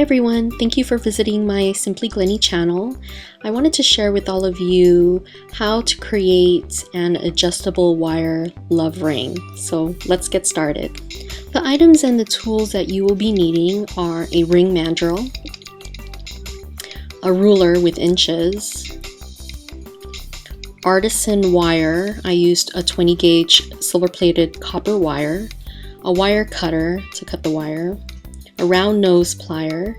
everyone, thank you for visiting my Simply Glenny channel. I wanted to share with all of you how to create an adjustable wire love ring. So let's get started. The items and the tools that you will be needing are a ring mandrel, a ruler with inches, artisan wire. I used a 20 gauge silver plated copper wire, a wire cutter to cut the wire, a round nose plier,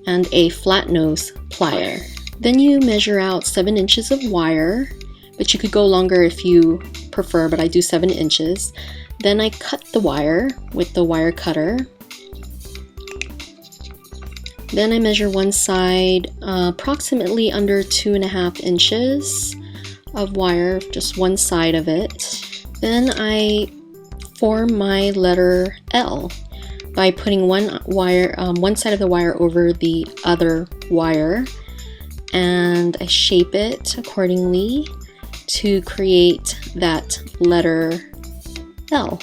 and a flat nose plier. Then you measure out 7 inches of wire, but you could go longer if you prefer, but I do 7 inches. Then I cut the wire with the wire cutter. Then I measure one side approximately under 2.5 inches of wire, just one side of it. Then I form my letter L by putting one side of the wire over the other wire, and I shape it accordingly to create that letter L.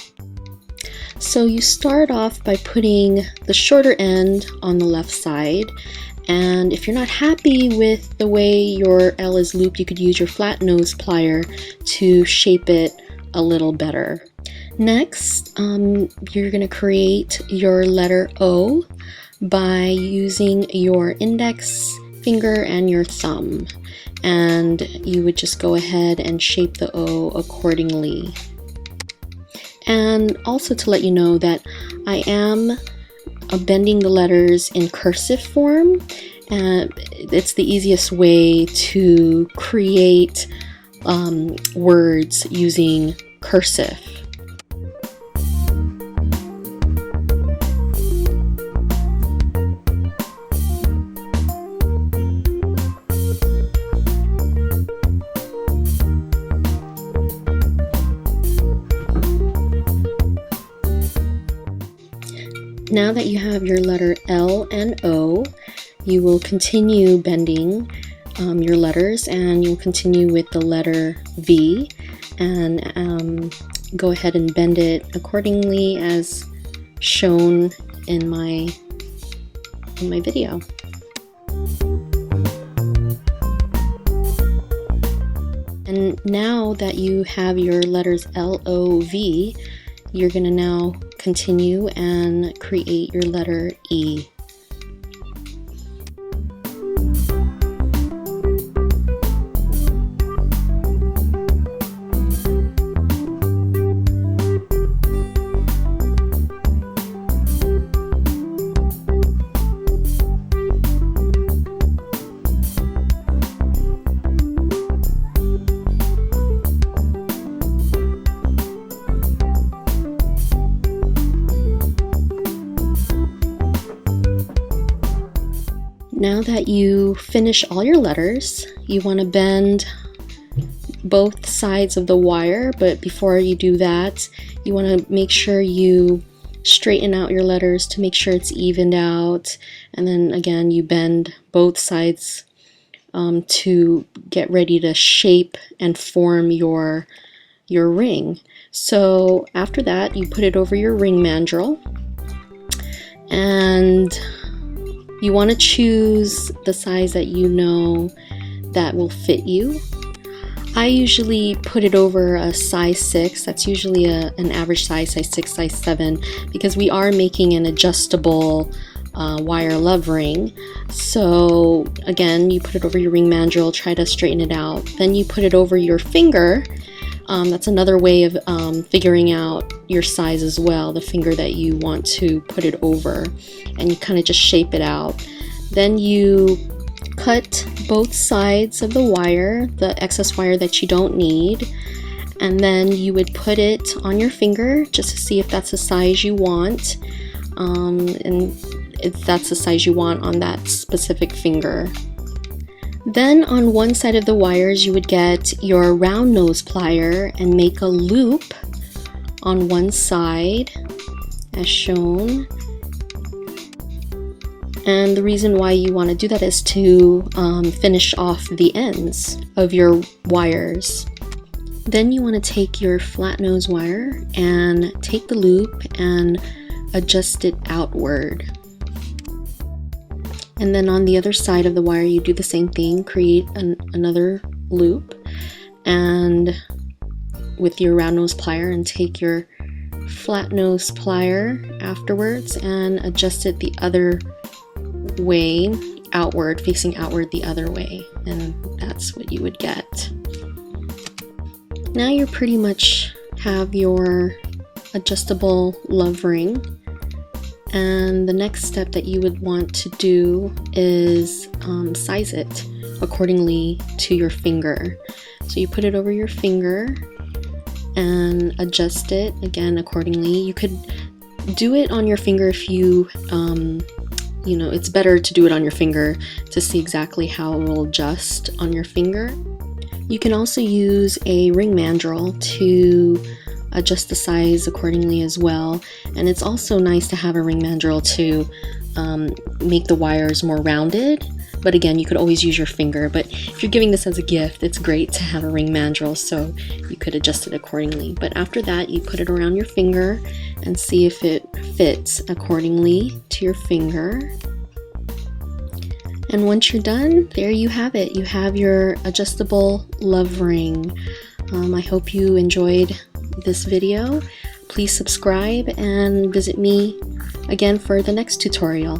So you start off by putting the shorter end on the left side, and if you're not happy with the way your L is looped, you could use your flat nose plier to shape it a little better. Next, you're going to create your letter O by using your index finger and your thumb, and you would just go ahead and shape the O accordingly. And also to let you know that I am bending the letters in cursive form, and it's the easiest way to create words using cursive. Now that you have your letter L and O, you will continue bending your letters, and you'll continue with the letter V, and go ahead and bend it accordingly as shown in my video. And now that you have your letters L, O, V, you're going to now continue and create your letter E. Now that you finish all your letters, you want to bend both sides of the wire, but before you do that, you want to make sure you straighten out your letters to make sure it's evened out, and then again you bend both sides to get ready to shape and form your ring. So after that, you put it over your ring mandrel, and you want to choose the size that you know that will fit you. I usually put it over a size 6. That's usually an average size 6, size 7, because we are making an adjustable wire love ring. So again, you put it over your ring mandrel, try to straighten it out. Then you put it over your finger. That's another way of figuring out your size as well, the finger that you want to put it over, and you kind of just shape it out. Then you cut both sides of the wire, the excess wire that you don't need, and then you would put it on your finger just to see if that's the size you want, and if that's the size you want on that specific finger. Then on one side of the wires, you would get your round nose plier and make a loop on one side as shown. And the reason why you want to do that is to finish off the ends of your wires. Then you want to take your flat nose wire and take the loop and adjust it outward. And then on the other side of the wire, you do the same thing, create another loop, and with your round nose plier, and take your flat nose plier afterwards and adjust it the other way, outward, facing outward the other way, and that's what you would get. Now you pretty much have your adjustable love ring, and the next step that you would want to do is size it accordingly to your finger. So you put it over your finger and adjust it again accordingly. You could do it on your finger if you you know, it's better to do it on your finger to see exactly how it will adjust on your finger. You can also use a ring mandrel to adjust the size accordingly as well, and it's also nice to have a ring mandrel to make the wires more rounded, but again, you could always use your finger. But if you're giving this as a gift, it's great to have a ring mandrel so you could adjust it accordingly. But after that, you put it around your finger and see if it fits accordingly to your finger. And once you're done, there you have it. You have your adjustable love ring. I hope you enjoyed this video. Please subscribe and visit me again for the next tutorial.